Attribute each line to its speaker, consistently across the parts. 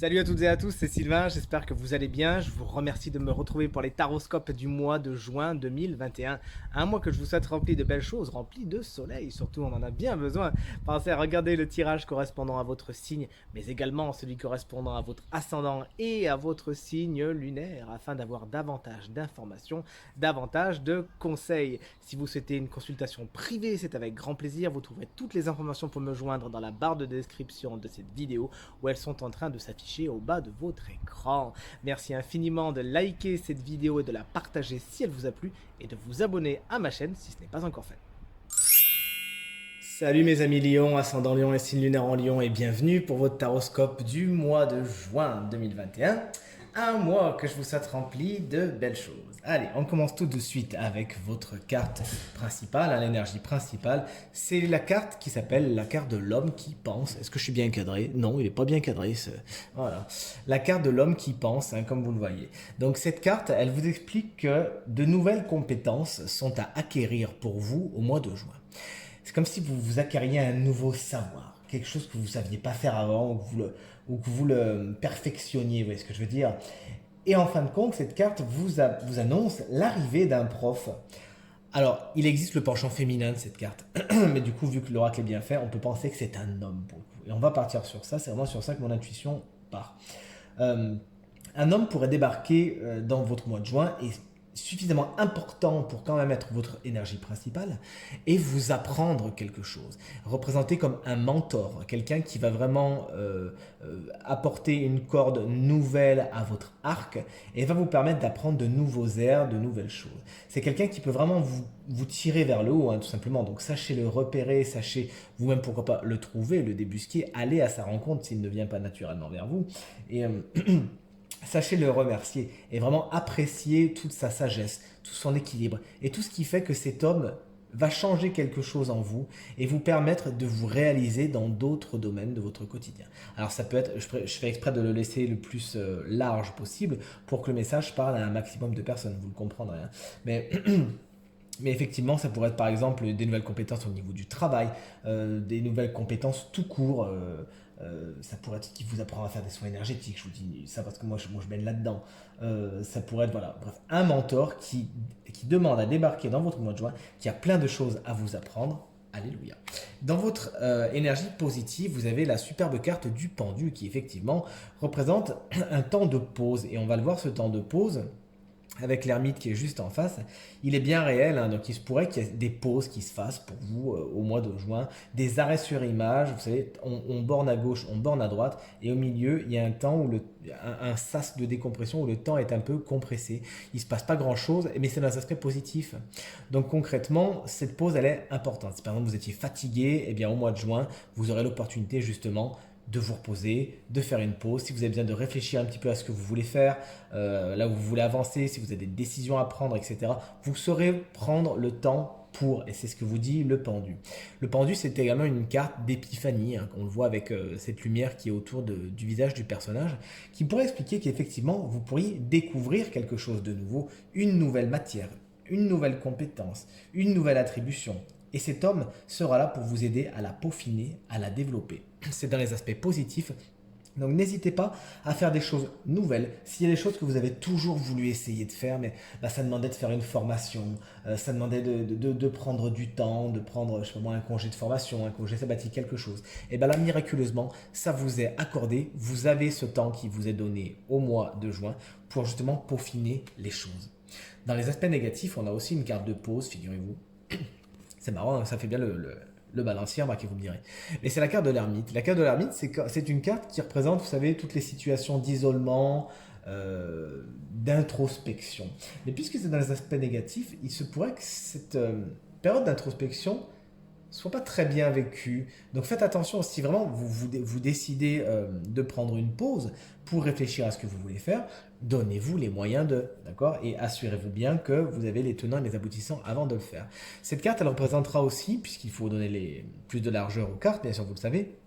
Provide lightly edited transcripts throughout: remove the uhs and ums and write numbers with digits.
Speaker 1: Salut à toutes et à tous, c'est Sylvain, j'espère que vous allez bien. Je vous remercie de me retrouver pour les taroscopes du mois de juin 2021. Un mois que je vous souhaite rempli de belles choses, rempli de soleil, surtout on en a bien besoin. Pensez à regarder le tirage correspondant à votre signe, mais également celui correspondant à votre ascendant et à votre signe lunaire, afin d'avoir davantage d'informations, davantage de conseils. Si vous souhaitez une consultation privée, c'est avec grand plaisir. Vous trouverez toutes les informations pour me joindre dans la barre de description de cette vidéo où elles sont en train de s'afficher au bas de votre écran. Merci infiniment de liker cette vidéo et de la partager si elle vous a plu et de vous abonner à ma chaîne si ce n'est pas encore fait. Salut mes amis Lion, ascendant Lion et signe lunaire en Lion et bienvenue pour votre taroscope du mois de juin 2021. Un mois que je vous souhaite rempli de belles choses. Allez, on commence tout de suite avec votre carte principale, l'énergie principale. C'est la carte qui s'appelle la carte de l'homme qui pense. Est-ce que je suis bien cadré? Non, il n'est pas bien cadré. Voilà. La carte de l'homme qui pense, comme vous le voyez. Donc cette carte, elle vous explique que de nouvelles compétences sont à acquérir pour vous au mois de juin. C'est comme si vous acquériez un nouveau savoir, quelque chose que vous ne saviez pas faire avant ou que vous le perfectionniez, vous voyez ce que je veux dire. Et en fin de compte, cette carte vous annonce l'arrivée d'un prof. Alors, il existe le penchant féminin de cette carte, mais du coup, vu que l'oracle est bien fait, on peut penser que c'est un homme pour le coup. Et on va partir sur ça, c'est vraiment sur ça que mon intuition part. Euh, un homme pourrait débarquer dans votre mois de juin et suffisamment important pour quand même être votre énergie principale et vous apprendre quelque chose. Représenté comme un mentor, quelqu'un qui va vraiment apporter une corde nouvelle à votre arc et va vous permettre d'apprendre de nouveaux airs, de nouvelles choses. C'est quelqu'un qui peut vraiment vous tirer vers le haut, tout simplement. Donc sachez le repérer, sachez vous-même pourquoi pas le trouver, le débusquer, aller à sa rencontre s'il ne vient pas naturellement vers vous. Et sachez le remercier et vraiment apprécier toute sa sagesse, tout son équilibre et tout ce qui fait que cet homme va changer quelque chose en vous et vous permettre de vous réaliser dans d'autres domaines de votre quotidien. Alors ça peut être, je fais exprès de le laisser le plus large possible pour que le message parle à un maximum de personnes, vous le comprendrez. Mais mais effectivement, ça pourrait être par exemple des nouvelles compétences au niveau du travail, des nouvelles compétences tout court. Ça pourrait être qui vous apprend à faire des soins énergétiques, je vous dis ça parce que moi je baigne là-dedans. Ça pourrait être, voilà, bref, un mentor qui demande à débarquer dans votre mois de juin, qui a plein de choses à vous apprendre. Alléluia. Dans votre énergie positive, vous avez la superbe carte du pendu qui effectivement représente un temps de pause. Et on va le voir, ce temps de pause avec l'ermite qui est juste en face, il est bien réel, donc il se pourrait qu'il y ait des pauses qui se fassent pour vous au mois de juin, des arrêts sur image, vous savez, on borne à gauche, on borne à droite, et au milieu, il y a un temps où un sas de décompression où le temps est un peu compressé. Il ne se passe pas grand-chose, mais c'est dans un aspect positif. Donc concrètement, cette pause, elle est importante. Si par exemple vous étiez fatigué, eh bien au mois de juin, vous aurez l'opportunité justement de vous reposer, de faire une pause, si vous avez besoin de réfléchir un petit peu à ce que vous voulez faire, là où vous voulez avancer, si vous avez des décisions à prendre, etc. Vous saurez prendre le temps pour, et c'est ce que vous dit le pendu. Le pendu, c'est également une carte d'épiphanie, on le voit avec cette lumière qui est autour du visage du personnage, qui pourrait expliquer qu'effectivement, vous pourriez découvrir quelque chose de nouveau, une nouvelle matière, une nouvelle compétence, une nouvelle attribution. Et cet homme sera là pour vous aider à la peaufiner, à la développer. C'est dans les aspects positifs. Donc n'hésitez pas à faire des choses nouvelles. S'il y a des choses que vous avez toujours voulu essayer de faire, mais ça demandait de faire une formation, ça demandait de prendre du temps, de prendre, je sais pas moi, un congé de formation, un congé sabbatique, quelque chose. Et bien là, miraculeusement, ça vous est accordé. Vous avez ce temps qui vous est donné au mois de juin pour justement peaufiner les choses. Dans les aspects négatifs, on a aussi une carte de pause, figurez-vous. C'est marrant, ça fait bien le balancier, remarquez, vous me direz. Mais c'est la carte de l'ermite. La carte de l'ermite, c'est une carte qui représente, vous savez, toutes les situations d'isolement, d'introspection. Mais puisque c'est dans les aspects négatifs, il se pourrait que cette période d'introspection soit pas très bien vécue. Donc faites attention, si vraiment vous décidez de prendre une pause pour réfléchir à ce que vous voulez faire, donnez-vous les moyens de, d'accord? Et assurez-vous bien que vous avez les tenants et les aboutissants avant de le faire. Cette carte, elle représentera aussi, puisqu'il faut donner plus de largeur aux cartes, bien sûr, vous le savez,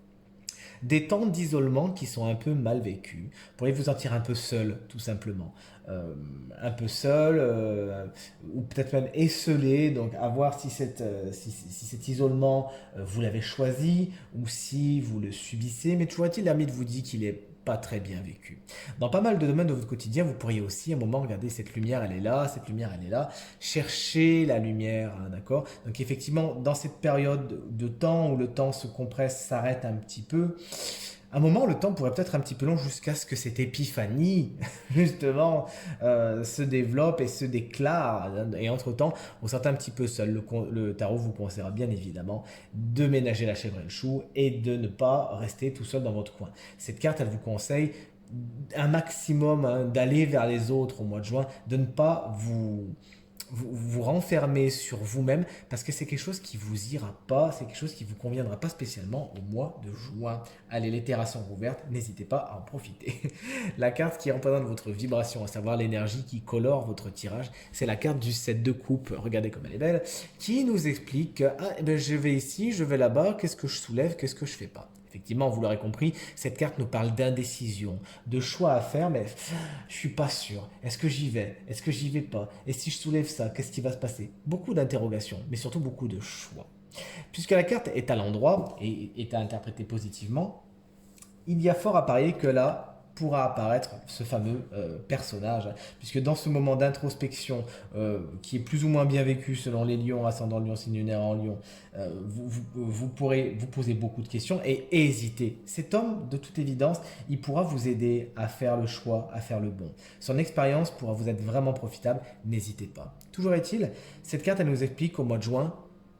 Speaker 1: des temps d'isolement qui sont un peu mal vécus. Vous pourriez vous sentir un peu seul, tout simplement. Un peu seul, ou peut-être même esselé, donc à voir si cet isolement, vous l'avez choisi, ou si vous le subissez. Mais toujours est-il, l'ermite vous dit qu'il est pas très bien vécu. Dans pas mal de domaines de votre quotidien, vous pourriez aussi à un moment regarder cette lumière, elle est là, cette lumière, elle est là, chercher la lumière, hein, d'accord? Donc effectivement, dans cette période de temps où le temps se compresse, s'arrête un petit peu, à un moment, le temps pourrait peut-être un petit peu long jusqu'à ce que cette épiphanie, justement, se développe et se déclare. Et entre-temps, on sent un petit peu seul. Le tarot vous conseillera bien évidemment de ménager la chèvre et le chou et de ne pas rester tout seul dans votre coin. Cette carte, elle vous conseille un maximum, hein, d'aller vers les autres au mois de juin, de ne pas vous renfermer sur vous-même parce que c'est quelque chose qui vous ira pas, c'est quelque chose qui vous conviendra pas spécialement au mois de juin. Allez, les terrasses sont rouvertes, n'hésitez pas à en profiter. La carte qui représente votre vibration, à savoir l'énergie qui colore votre tirage, c'est la carte du 7 de coupe, regardez comme elle est belle, qui nous explique que je vais ici, je vais là-bas, qu'est-ce que je soulève, qu'est-ce que je fais pas. Effectivement, vous l'aurez compris, cette carte nous parle d'indécision, de choix à faire, mais je suis pas sûr. Est-ce que j'y vais? Est-ce que j'y vais pas? Et si je soulève ça, qu'est-ce qui va se passer? Beaucoup d'interrogations, mais surtout beaucoup de choix. Puisque la carte est à l'endroit et est à interpréter positivement, il y a fort à parier que là pourra apparaître ce fameux personnage, puisque dans ce moment d'introspection qui est plus ou moins bien vécu selon les lions, ascendant lion, signe lunaire en lion, vous pourrez vous poser beaucoup de questions et hésiter. Cet homme, de toute évidence, il pourra vous aider à faire le choix, à faire le bon. Son expérience pourra vous être vraiment profitable, n'hésitez pas. Toujours est-il, cette carte, elle nous explique qu'au mois de juin,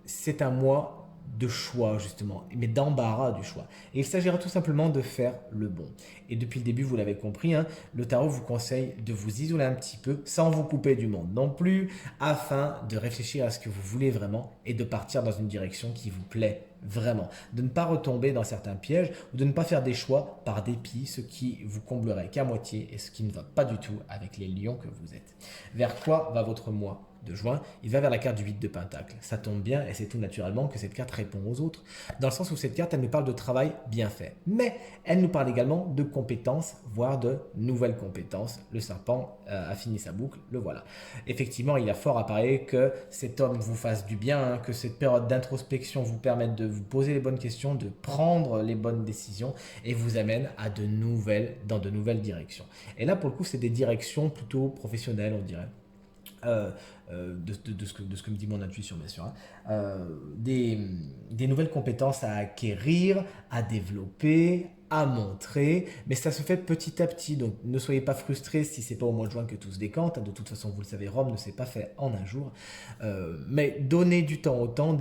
Speaker 1: c'est un mois de choix justement, mais d'embarras du choix. Et il s'agira tout simplement de faire le bon. Et depuis le début, vous l'avez compris, hein, le tarot vous conseille de vous isoler un petit peu, sans vous couper du monde non plus, afin de réfléchir à ce que vous voulez vraiment et de partir dans une direction qui vous plaît vraiment. De ne pas retomber dans certains pièges ou de ne pas faire des choix par dépit, ce qui vous comblerait qu'à moitié et ce qui ne va pas du tout avec les lions que vous êtes. Vers quoi va votre mois de juin? Il va vers la carte du 8 de Pentacle. Ça tombe bien et c'est tout naturellement que cette carte répond aux autres, dans le sens où cette carte, elle nous parle de travail bien fait. Mais elle nous parle également de compétences, voire de nouvelles compétences. Le serpent a fini sa boucle, le voilà. Effectivement, il y a fort à parier que cet homme vous fasse du bien, hein, que cette période d'introspection vous permette de vous poser les bonnes questions, de prendre les bonnes décisions et vous amène à dans de nouvelles directions. Et là, pour le coup, c'est des directions plutôt professionnelles, on dirait. De ce que me dit mon intuition, bien sûr, hein. Des nouvelles compétences à acquérir, à développer, à montrer, mais ça se fait petit à petit, donc ne soyez pas frustrés si c'est pas au mois de juin que tout se décante. De toute façon, vous le savez, Rome ne s'est pas fait en un jour, mais donnez du temps au temps,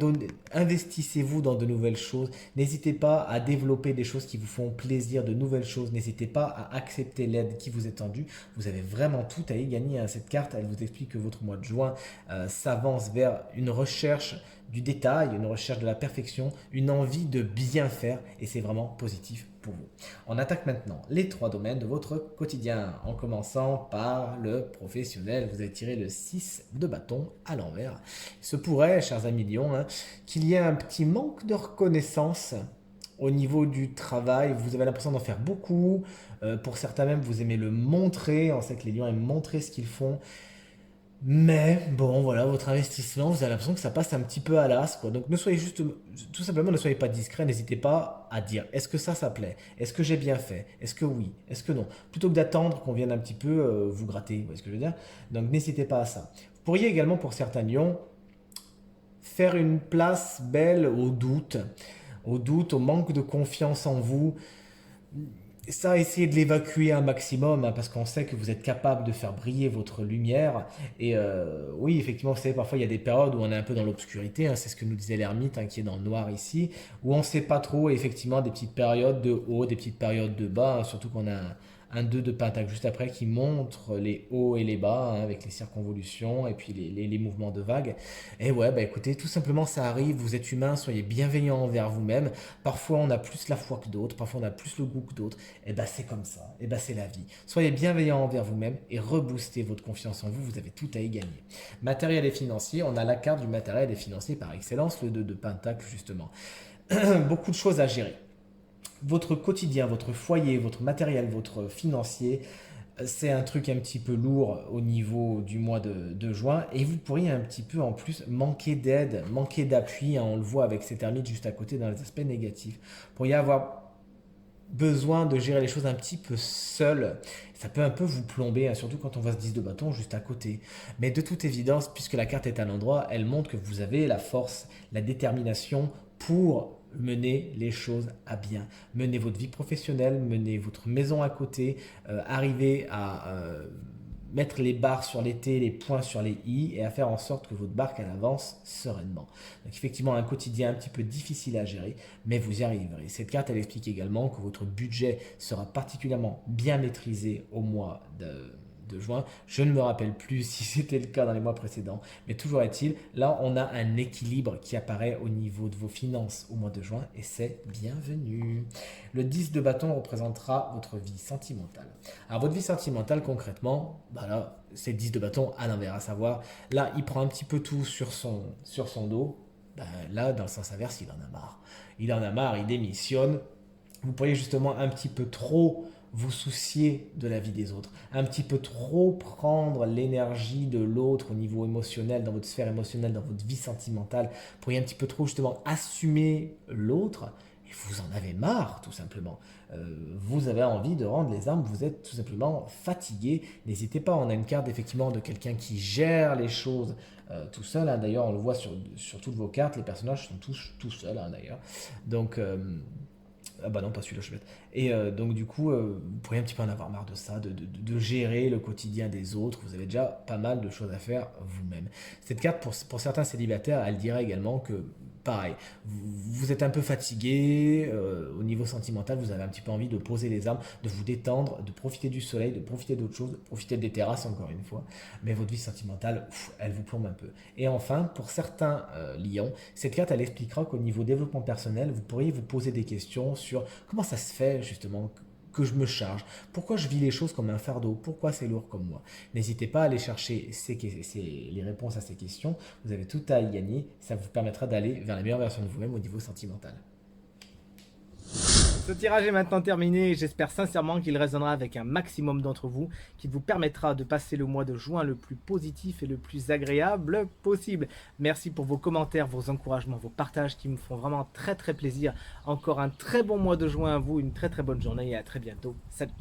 Speaker 1: investissez-vous dans de nouvelles choses, n'hésitez pas à développer des choses qui vous font plaisir, de nouvelles choses, n'hésitez pas à accepter l'aide qui vous est tendue, vous avez vraiment tout à y gagner, hein. Cette carte, elle vous explique que votre mois de juin s'avance vers une recherche du détail, une recherche de la perfection, une envie de bien faire et c'est vraiment positif pour vous. On attaque maintenant les 3 domaines de votre quotidien en commençant par le professionnel. Vous avez tiré le 6 de bâton à l'envers. Il se pourrait, chers amis lions, hein, qu'il y ait un petit manque de reconnaissance au niveau du travail. Vous avez l'impression d'en faire beaucoup. Pour certains même, vous aimez le montrer. On sait que les lions aiment montrer ce qu'ils font. Mais bon, voilà, votre investissement, vous avez l'impression que ça passe un petit peu à l'as, quoi. Donc ne soyez juste, tout simplement, ne soyez pas discret, n'hésitez pas à dire, est-ce que ça plaît? Est-ce que j'ai bien fait? Est-ce que oui? Est-ce que non? Plutôt que d'attendre qu'on vienne un petit peu vous gratter, vous voyez ce que je veux dire? Donc n'hésitez pas à ça. Vous pourriez également, pour certains lions, faire une place belle au doute, au manque de confiance en vous. Ça, essayez de l'évacuer un maximum, hein, parce qu'on sait que vous êtes capable de faire briller votre lumière. Et oui, effectivement, vous savez, parfois il y a des périodes où on est un peu dans l'obscurité, hein, c'est ce que nous disait l'ermite, hein, qui est dans le noir ici, où on ne sait pas trop, et effectivement, des petites périodes de haut, des petites périodes de bas, hein, surtout qu'on a un 2 de pentacle juste après qui montre les hauts et les bas, hein, avec les circonvolutions et puis les mouvements de vagues. Et ouais, bah écoutez, tout simplement ça arrive, vous êtes humain, soyez bienveillant envers vous-même. Parfois on a plus la foi que d'autres, parfois on a plus le goût que d'autres. Et bah c'est comme ça, et bah c'est la vie. Soyez bienveillant envers vous-même et reboostez votre confiance en vous, vous avez tout à y gagner. Matériel et financier, on a la carte du matériel et financier par excellence, le 2 de pentacle justement. Beaucoup de choses à gérer. Votre quotidien, votre foyer, votre matériel, votre financier, c'est un truc un petit peu lourd au niveau du mois de juin et vous pourriez un petit peu en plus manquer d'aide, manquer d'appui, hein, on le voit avec cet ermite juste à côté dans les aspects négatifs. Vous pourriez avoir besoin de gérer les choses un petit peu seul. Ça peut un peu vous plomber, hein, surtout quand on voit ce 10 de bâton juste à côté. Mais de toute évidence, puisque la carte est à l'endroit, elle montre que vous avez la force, la détermination pour mener les choses à bien. Mener votre vie professionnelle, mener votre maison à côté, arriver à mettre les barres sur les T, les points sur les I et à faire en sorte que votre barque elle avance sereinement. Donc effectivement un quotidien un petit peu difficile à gérer, mais vous y arriverez. Cette carte elle explique également que votre budget sera particulièrement bien maîtrisé au mois de juin. Je ne me rappelle plus si c'était le cas dans les mois précédents, mais toujours est-il, là on a un équilibre qui apparaît au niveau de vos finances au mois de juin et c'est bienvenu. Le 10 de bâton représentera votre vie sentimentale. Alors votre vie sentimentale concrètement, bah là c'est le 10 de bâton à l'envers, à savoir là il prend un petit peu tout sur son dos, bah, là dans le sens inverse il en a marre. Il en a marre, il démissionne. Vous pourriez justement un petit peu trop vous soucier de la vie des autres, un petit peu trop prendre l'énergie de l'autre au niveau émotionnel, dans votre sphère émotionnelle, dans votre vie sentimentale, vous pourriez un petit peu trop justement assumer l'autre, et vous en avez marre tout simplement. Vous avez envie de rendre les armes, vous êtes tout simplement fatigué. N'hésitez pas, on a une carte effectivement de quelqu'un qui gère les choses tout seul, hein. D'ailleurs on le voit sur toutes vos cartes, les personnages sont tous tout seuls, hein, d'ailleurs. Donc ah bah non, pas celui-là, je suis bête. Et donc du coup, vous pourriez un petit peu en avoir marre de ça, de gérer le quotidien des autres. Vous avez déjà pas mal de choses à faire vous-même. Cette carte, pour certains célibataires, elle dirait également que, pareil, vous êtes un peu fatigué au niveau sentimental, vous avez un petit peu envie de poser les armes, de vous détendre, de profiter du soleil, de profiter d'autres choses, de profiter des terrasses encore une fois. Mais votre vie sentimentale, elle vous plombe un peu. Et enfin, pour certains lions, cette carte, elle expliquera qu'au niveau développement personnel, vous pourriez vous poser des questions sur comment ça se fait justement que je me charge, pourquoi je vis les choses comme un fardeau, pourquoi c'est lourd comme moi. N'hésitez pas à aller chercher les réponses à ces questions, vous avez tout à y gagner, ça vous permettra d'aller vers la meilleure version de vous-même au niveau sentimental. Ce tirage est maintenant terminé et j'espère sincèrement qu'il résonnera avec un maximum d'entre vous, qu'il vous permettra de passer le mois de juin le plus positif et le plus agréable possible. Merci pour vos commentaires, vos encouragements, vos partages qui me font vraiment très plaisir. Encore un très bon mois de juin à vous, une très bonne journée et à très bientôt. Salut!